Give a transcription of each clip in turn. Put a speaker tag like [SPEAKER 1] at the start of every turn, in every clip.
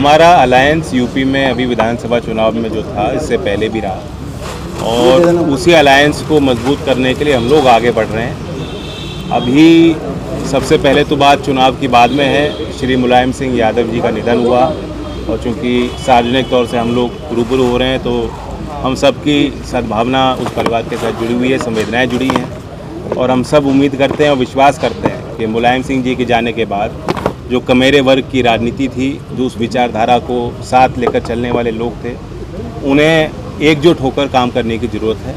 [SPEAKER 1] हमारा alliance UP में अभी विधानसभा चुनाव में जो था इससे पहले भी रहा और उसी अलायंस को मजबूत करने के लिए हम लोग आगे बढ़ रहे हैं। अभी सबसे पहले तो बात चुनाव की बाद में है। श्री मुलायम सिंह यादव जी का निधन हुआ और चूँकि सार्वजनिक तौर से हम लोग रूबरू हो रहे हैं तो हम सबकी सद्भावना उस परिवार के साथ जुड़ी हुई है, संवेदनाएँ जुड़ी हैं और हम सब उम्मीद करते हैं और विश्वास करते हैं कि मुलायम सिंह जी के जाने के बाद जो कमेरे वर्ग की राजनीति थी, जो उस विचारधारा को साथ लेकर चलने वाले लोग थे, उन्हें एकजुट होकर काम करने की ज़रूरत है।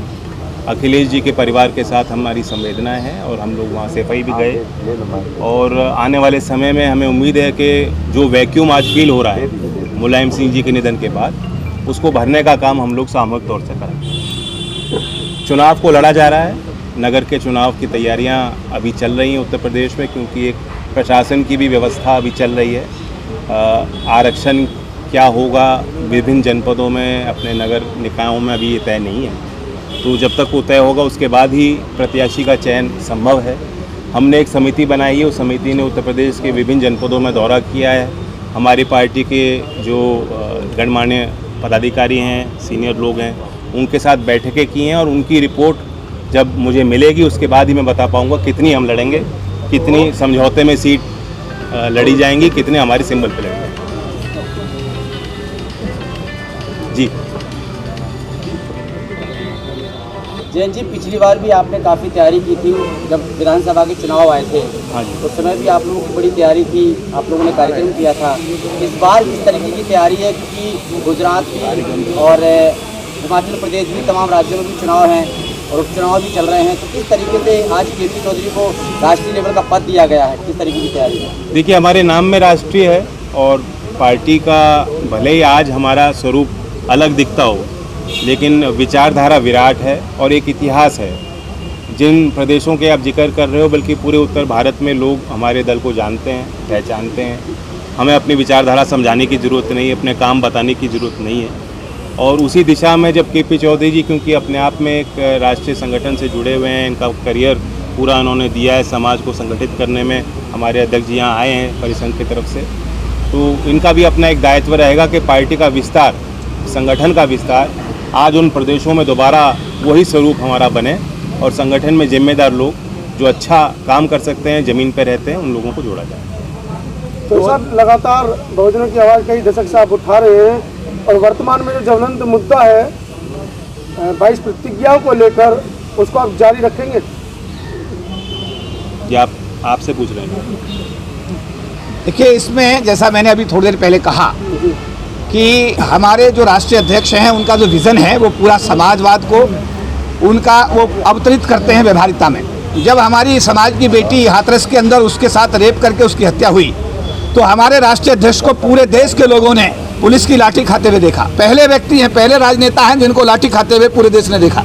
[SPEAKER 1] अखिलेश जी के परिवार के साथ हमारी संवेदनाएं हैं और हम लोग वहाँ सेफई भी गए और आने वाले समय में हमें उम्मीद है कि जो वैक्यूम आज फील हो रहा है मुलायम सिंह जी के निधन के बाद, उसको भरने का काम हम लोग सामूहिक तौर से करेंगे। चुनाव को लड़ा जा रहा है, नगर के चुनाव की तैयारियां अभी चल रही हैं उत्तर प्रदेश में, क्योंकि एक प्रशासन की भी व्यवस्था अभी चल रही है। आरक्षण क्या होगा विभिन्न जनपदों में, अपने नगर निकायों में, अभी ये तय नहीं है। तो जब तक वो तय होगा उसके बाद ही प्रत्याशी का चयन संभव है। हमने एक समिति बनाई है, उस समिति ने उत्तर प्रदेश के विभिन्न जनपदों में दौरा किया है। हमारी पार्टी के जो गणमान्य पदाधिकारी हैं, सीनियर लोग हैं, उनके साथ बैठकें की हैं और उनकी रिपोर्ट जब मुझे मिलेगी उसके बाद ही मैं बता पाऊँगा कितनी हम लड़ेंगे, कितनी समझौते में सीट लड़ी जाएंगी, कितने हमारे सिंबल पे लड़ेंगे। जी
[SPEAKER 2] जैन जी, पिछली बार भी आपने काफ़ी तैयारी की थी जब विधानसभा के चुनाव आए थे।
[SPEAKER 1] हाँ जी।
[SPEAKER 2] उस समय भी आप लोगों की बड़ी तैयारी थी, आप लोगों ने कार्यक्रम किया था। इस बार किस तरीके की तैयारी है, क्योंकि गुजरात भी और हिमाचल प्रदेश भी, तमाम राज्यों में भी चुनाव हैं और उपचुनाव भी चल रहे हैं, तो किस तरीके से आज केपी चौधरी को राष्ट्रीय लेवल का पद दिया गया है, किस तरीके की तैयारी है?
[SPEAKER 1] देखिए, हमारे नाम में राष्ट्रीय है और पार्टी का भले ही आज हमारा स्वरूप अलग दिखता हो, लेकिन विचारधारा विराट है और एक इतिहास है। जिन प्रदेशों के आप जिक्र कर रहे हो, बल्कि पूरे उत्तर भारत में लोग हमारे दल को जानते हैं, पहचानते हैं। हमें अपनी विचारधारा समझाने की ज़रूरत नहीं है, अपने काम बताने की ज़रूरत नहीं है। और उसी दिशा में जब केपी चौधरी जी, क्योंकि अपने आप में एक राष्ट्रीय संगठन से जुड़े हुए हैं, इनका करियर पूरा उन्होंने दिया है समाज को संगठित करने में। हमारे अध्यक्ष जी यहाँ आए हैं परिसंघ की तरफ से, तो इनका भी अपना एक दायित्व रहेगा कि पार्टी का विस्तार, संगठन का विस्तार आज उन प्रदेशों में दोबारा वही स्वरूप हमारा बने और संगठन में जिम्मेदार लोग जो अच्छा काम कर सकते हैं, ज़मीन पर रहते हैं, उन लोगों को जोड़ा जाए।
[SPEAKER 3] तो सर, लगातार बहुजनों की आवाज़ कई दशक से आप उठा रहे हैं और वर्तमान में जो ज्वलंत मुद्दा है 22 प्रतिज्ञाओं को लेकर, उसको आप जारी रखेंगे?
[SPEAKER 1] ये आपसे पूछ रहे हैं।
[SPEAKER 4] देखिए, इसमें जैसा मैंने अभी थोड़ी देर पहले कहा कि हमारे जो राष्ट्रीय अध्यक्ष हैं, उनका जो विज़न है वो पूरा समाजवाद को उनका वो अवतरित करते हैं व्यवहारिकता में। जब हमारी समाज की बेटी हाथरस के अंदर उसके साथ रेप करके उसकी हत्या हुई, तो हमारे राष्ट्रीय अध्यक्ष को पूरे देश के लोगों ने पुलिस की लाठी खाते हुए देखा। पहले व्यक्ति हैं, पहले राजनेता हैं जिनको लाठी खाते हुए पूरे देश ने देखा।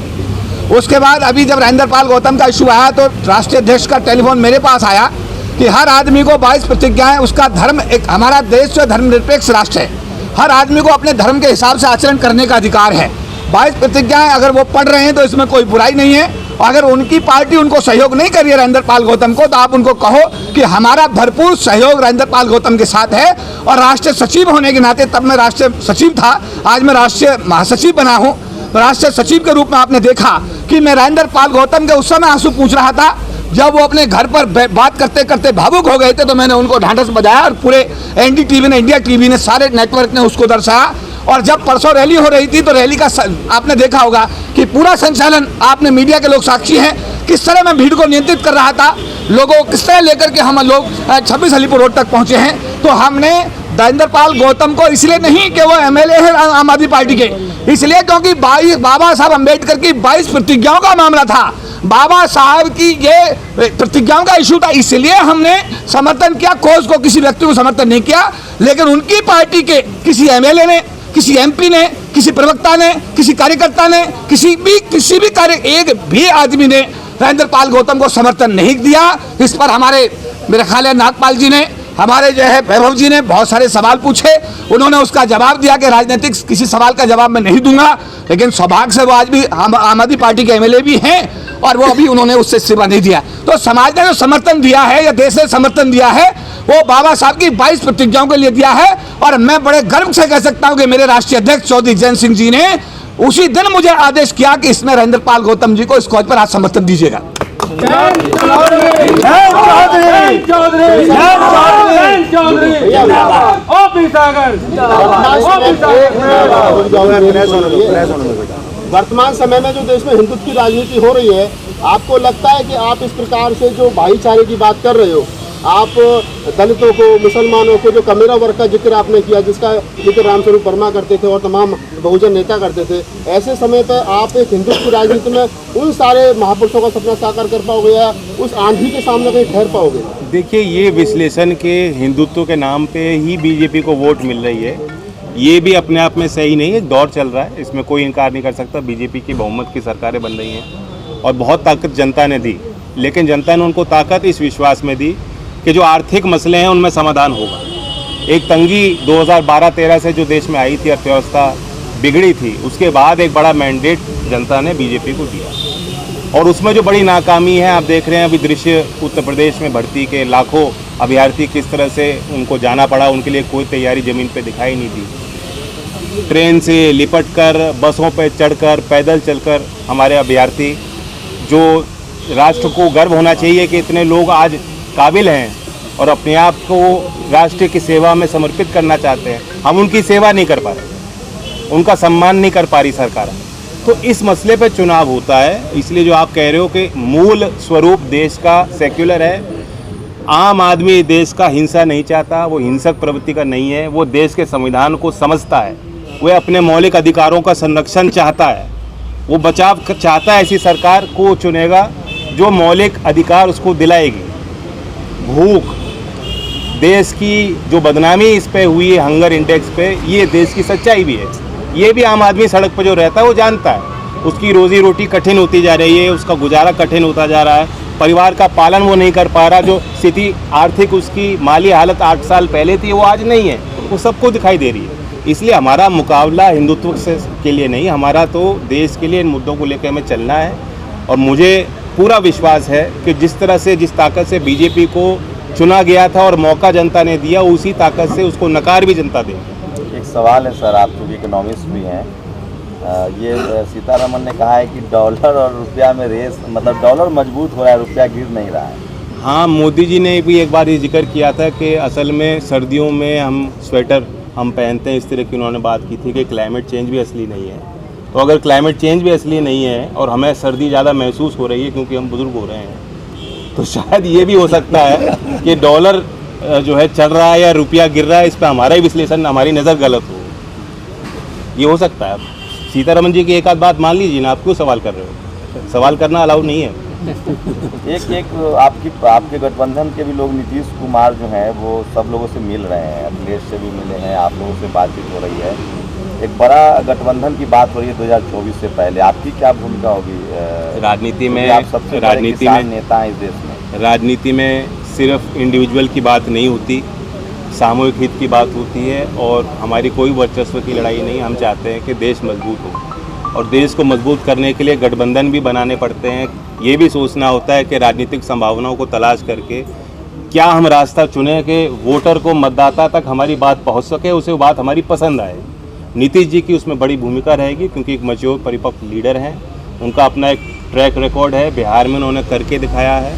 [SPEAKER 4] उसके बाद अभी जब राजेंद्रपाल गौतम का इशू आया तो राष्ट्रीय अध्यक्ष का टेलीफोन मेरे पास आया कि हर आदमी को 22 प्रतिज्ञाएं, उसका धर्म, एक हमारा देश जो धर्मनिरपेक्ष राष्ट्र है, हर आदमी को अपने धर्म के हिसाब से आचरण करने का अधिकार है। 22 प्रतिज्ञाएं अगर वो पढ़ रहे हैं तो इसमें कोई बुराई नहीं है। और अगर उनकी पार्टी उनको सहयोग नहीं कर रही है राजेंद्रपाल गौतम को, तो आप उनको कहो कि हमारा भरपूर सहयोग राजेंद्रपाल गौतम के साथ है। और राष्ट्रीय सचिव होने के नाते, तब मैं राष्ट्रीय सचिव था, आज मैं राष्ट्रीय महासचिव बना हूँ, तो राष्ट्रीय सचिव के रूप में आपने देखा कि मैं राजेंद्रपाल गौतम के उस समय आंसू पूछ रहा था जब वो अपने घर पर बात करते करते भावुक हो गए थे, तो मैंने उनको ढांढस बजाया और पूरे NDTV ने, इंडिया टीवी ने, सारे नेटवर्क ने उसको दर्शाया। और जब परसों रैली हो रही थी तो रैली का आपने देखा होगा कि पूरा संचालन, आपने मीडिया के लोग साक्षी हैं, किस तरह मैं भीड़ को नियंत्रित कर रहा था, लोगों को किस तरह लेकर के हम लोग 26 अलीपुर रोड तक पहुंचे हैं। तो हमने राजेंद्रपाल गौतम को इसलिए नहीं कि वो MLA है आम आदमी पार्टी के, इसलिए क्योंकि बाबा साहब अम्बेडकर की 22 प्रतिज्ञाओं का मामला था, बाबा साहब की ये प्रतिज्ञाओं का इशू था, इसलिए हमने समर्थन किया। कोर्स को किसी व्यक्ति को समर्थन नहीं किया, लेकिन उनकी पार्टी के किसी MLA ने, किसी MP ने, किसी प्रवक्ता ने, किसी कार्यकर्ता ने, किसी भी एक भी आदमी ने राजेंद्रपाल गौतम को समर्थन नहीं दिया। इस पर हमारे मेरे ख्याल है नागपाल जी ने, हमारे जो है वैभव जी ने बहुत सारे सवाल पूछे, उन्होंने उसका जवाब दिया कि राजनीतिक किसी सवाल का जवाब मैं नहीं दूंगा। लेकिन सौभाग्य से वो आज भी आम आदमी पार्टी के MLA भी हैं और वो अभी उन्होंने उससे इस्तीफा नहीं दिया। तो समाज ने जो समर्थन दिया है या देश ने समर्थन दिया है, वो बाबा साहब की 22 प्रतिज्ञाओं के लिए दिया है। और मैं बड़े गर्व से कह सकता हूं कि मेरे राष्ट्रीय अध्यक्ष चौधरी जयंत सिंह जी ने उसी दिन मुझे आदेश किया कि इसमें राजेंद्रपाल गौतम जी को इस कॉज पर आज समर्थन दीजिएगा।
[SPEAKER 5] वर्तमान समय में जो देश में हिंदुत्व की राजनीति हो रही है, आपको लगता है कि आप इस प्रकार से जो भाईचारे की बात कर रहे हो, आप दलितों को, मुसलमानों को, जो कमेरा वर्ग का जिक्र आपने किया, जिसका जिक्र रामस्वरूप वर्मा करते थे और तमाम बहुजन नेता करते थे, ऐसे समय पर आप एक हिंदुत्व की राजनीति में उन सारे महापुरुषों का सपना साकार कर पाओगे या उस आंधी के सामने कहीं ठहर पाओगे?
[SPEAKER 1] देखिए, ये विश्लेषण के हिंदुत्व के नाम पे ही बीजेपी को वोट मिल रही है, ये भी अपने आप में सही नहीं है। एक दौर चल रहा है, इसमें कोई इनकार नहीं कर सकता। बीजेपी की बहुमत की सरकारें बन रही हैं और बहुत ताकत जनता ने दी, लेकिन जनता ने उनको ताकत इस विश्वास में दी कि जो आर्थिक मसले हैं उनमें समाधान होगा। एक तंगी 2012-13 से जो देश में आई थी, अर्थव्यवस्था बिगड़ी थी, उसके बाद एक बड़ा मैंडेट जनता ने बीजेपी को दिया और उसमें जो बड़ी नाकामी है, आप देख रहे हैं अभी दृश्य उत्तर प्रदेश में भर्ती के लाखों अभ्यर्थी किस तरह से उनको जाना पड़ा, उनके लिए कोई तैयारी ज़मीन पे दिखाई नहीं दी। ट्रेन से लिपट कर, बसों पर चढ़कर, पैदल चलकर हमारे अभ्यर्थी, जो राष्ट्र को गर्व होना चाहिए कि इतने लोग आज काबिल हैं और अपने आप को राष्ट्र की सेवा में समर्पित करना चाहते हैं, हम उनकी सेवा नहीं कर पा रहे, उनका सम्मान नहीं कर पा रही सरकार। तो इस मसले पर चुनाव होता है, इसलिए जो आप कह रहे हो कि मूल स्वरूप देश का सेक्युलर है। आम आदमी देश का हिंसा नहीं चाहता, वो हिंसक प्रवृत्ति का नहीं है, वो देश के संविधान को समझता है, वह अपने मौलिक अधिकारों का संरक्षण चाहता है, वो बचाव चाहता है। ऐसी सरकार को चुनेगा जो मौलिक अधिकार उसको दिलाएगी। भूख, देश की जो बदनामी इस पे हुई है हंगर इंडेक्स पे, ये देश की सच्चाई भी है। ये भी आम आदमी सड़क पर जो रहता है वो जानता है, उसकी रोजी रोटी कठिन होती जा रही है, उसका गुजारा कठिन होता जा रहा है, परिवार का पालन वो नहीं कर पा रहा, जो स्थिति आर्थिक उसकी माली हालत 8 साल पहले थी वो आज नहीं है, वो सबको दिखाई दे रही है। इसलिए हमारा मुकाबला हिंदुत्व से के लिए नहीं, हमारा तो देश के लिए इन मुद्दों को लेकर हमें चलना है। और मुझे पूरा विश्वास है कि जिस तरह से, जिस ताकत से बीजेपी को चुना गया था और मौका जनता ने दिया, उसी ताकत से उसको नकार भी जनता देगी।
[SPEAKER 6] एक सवाल है सर, आप चूँकि इकोनॉमिस्ट भी हैं, ये सीतारमन ने कहा है कि डॉलर और रुपया में रेस, मतलब डॉलर मजबूत हो रहा है, रुपया गिर नहीं रहा है।
[SPEAKER 1] हाँ, मोदी जी ने भी एक बार ये जिक्र किया था कि असल में सर्दियों में हम स्वेटर हम पहनते हैं, इस तरह की उन्होंने बात की थी कि क्लाइमेट चेंज भी असली नहीं है। तो अगर क्लाइमेट चेंज भी असली नहीं है और हमें सर्दी ज़्यादा महसूस हो रही है क्योंकि हम बुजुर्ग हो रहे हैं, तो शायद ये भी हो सकता है कि डॉलर जो है चढ़ रहा है या रुपया गिर रहा है, इस पर हमारा ही विश्लेषण, हमारी नज़र गलत हो, ये हो सकता है। सीतारमन जी की एक आध बात मान लीजिए ना, आप क्यों सवाल कर रहे हो? सवाल करना अलाउ नहीं है।
[SPEAKER 6] एक आपके गठबंधन के भी लोग, नीतीश कुमार जो हैं वो सब लोगों से मिल रहे हैं, अखिलेश से भी मिले हैं, आप लोगों से बातचीत हो रही है, एक बड़ा गठबंधन की बात हो रही है 2024 से पहले, आपकी क्या भूमिका होगी
[SPEAKER 1] राजनीति में?
[SPEAKER 6] आप सबसे राजनीति में नेता हैं इस देश में।
[SPEAKER 1] राजनीति में सिर्फ इंडिविजुअल की बात नहीं होती, सामूहिक हित की बात होती है और हमारी कोई वर्चस्व की लड़ाई नहीं। हम चाहते हैं कि देश मजबूत हो और देश को मजबूत करने के लिए गठबंधन भी बनाने पड़ते हैं। ये भी सोचना होता है कि राजनीतिक संभावनाओं को तलाश करके क्या हम रास्ता चुने कि वोटर को, मतदाता तक हमारी बात पहुंच सके, उसे वो बात हमारी पसंद आए। नीतीश जी की उसमें बड़ी भूमिका रहेगी क्योंकि एक मैच्योर परिपक्व लीडर हैं, उनका अपना एक ट्रैक रिकॉर्ड है, बिहार में उन्होंने करके दिखाया है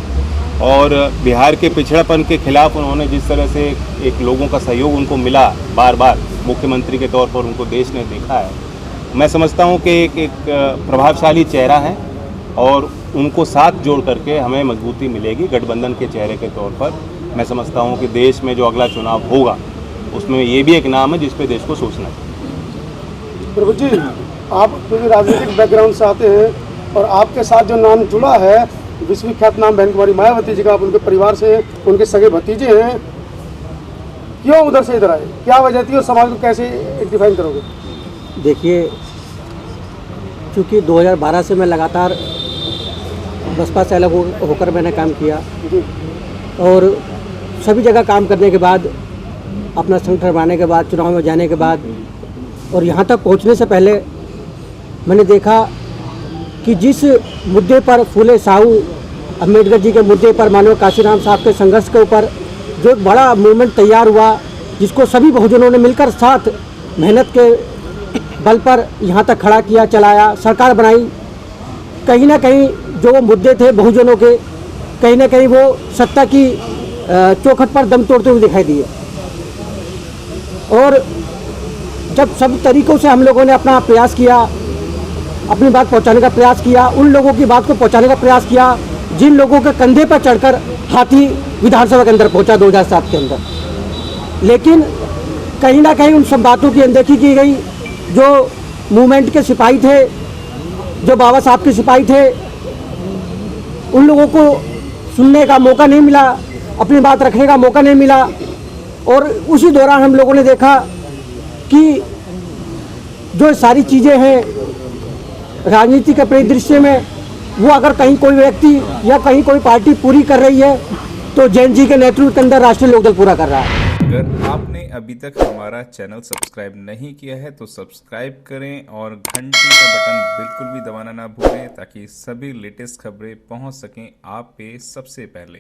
[SPEAKER 1] और बिहार के पिछड़ापन के खिलाफ उन्होंने जिस तरह से एक लोगों का सहयोग उनको मिला बार बार मुख्यमंत्री के तौर पर, उनको देश ने देखा है। मैं समझता हूँ कि एक प्रभावशाली चेहरा है और उनको साथ जोड़ करके हमें मजबूती मिलेगी गठबंधन के चेहरे के तौर पर। मैं समझता हूँ कि देश में जो अगला चुनाव होगा उसमें ये भी एक नाम है जिस पे देश को सोचना चाहिए।
[SPEAKER 3] प्रभु जी, आप क्योंकि राजनीतिक बैकग्राउंड से आते हैं और आपके साथ जो नाम जुड़ा है विश्वविख्यात नाम बहन कुमारी मायावती जी का, आप उनके परिवार से, उनके सगे भतीजे हैं, क्यों उधर से इधर आए, क्या वजह थी और समाज को कैसे डिफाइन करोगे?
[SPEAKER 7] देखिए, चूँकि 2012 से मैं लगातार बसपा से अलग होकर मैंने काम किया और सभी जगह काम करने के बाद, अपना संगठन बनाने के बाद, चुनाव में जाने के बाद और यहाँ तक पहुँचने से पहले मैंने देखा कि जिस मुद्दे पर फूले साहू अम्बेडकर जी के मुद्दे पर, मानव काशीराम साहब के संघर्ष के ऊपर जो एक बड़ा मूवमेंट तैयार हुआ, जिसको सभी बहुजनों ने मिलकर साथ मेहनत के बल पर यहाँ तक खड़ा किया, चलाया, सरकार बनाई। कहीं ना कहीं जो वो मुद्दे थे बहुजनों के, कहीं ना कहीं वो सत्ता की चौखट पर दम तोड़ते हुए दिखाई दिए। और जब सब तरीक़ों से हम लोगों ने अपना प्रयास किया, अपनी बात पहुंचाने का प्रयास किया, उन लोगों की बात को पहुंचाने का प्रयास किया जिन लोगों के कंधे पर चढ़कर हाथी विधानसभा के अंदर पहुंचा 2007 के अंदर, लेकिन कहीं ना कहीं उन सब बातों की अनदेखी की गई। जो मूवमेंट के सिपाही थे, जो बाबा साहब के सिपाही थे, उन लोगों को सुनने का मौका नहीं मिला, अपनी बात रखने का मौका नहीं मिला। और उसी दौरान हम लोगों ने देखा कि जो सारी चीज़ें हैं राजनीति के परिदृश्य में, वो अगर कहीं कोई व्यक्ति या कहीं कोई पार्टी पूरी कर रही है तो जैन जी के नेतृत्व के अंदर राष्ट्रीय लोकदल पूरा कर रहा है।
[SPEAKER 8] अगर आपने अभी तक हमारा चैनल सब्सक्राइब नहीं किया है तो सब्सक्राइब करें और घंटी का बटन बिल्कुल भी दबाना ना भूलें ताकि सभी लेटेस्ट खबरें पहुंच सकें आप पे सबसे पहले।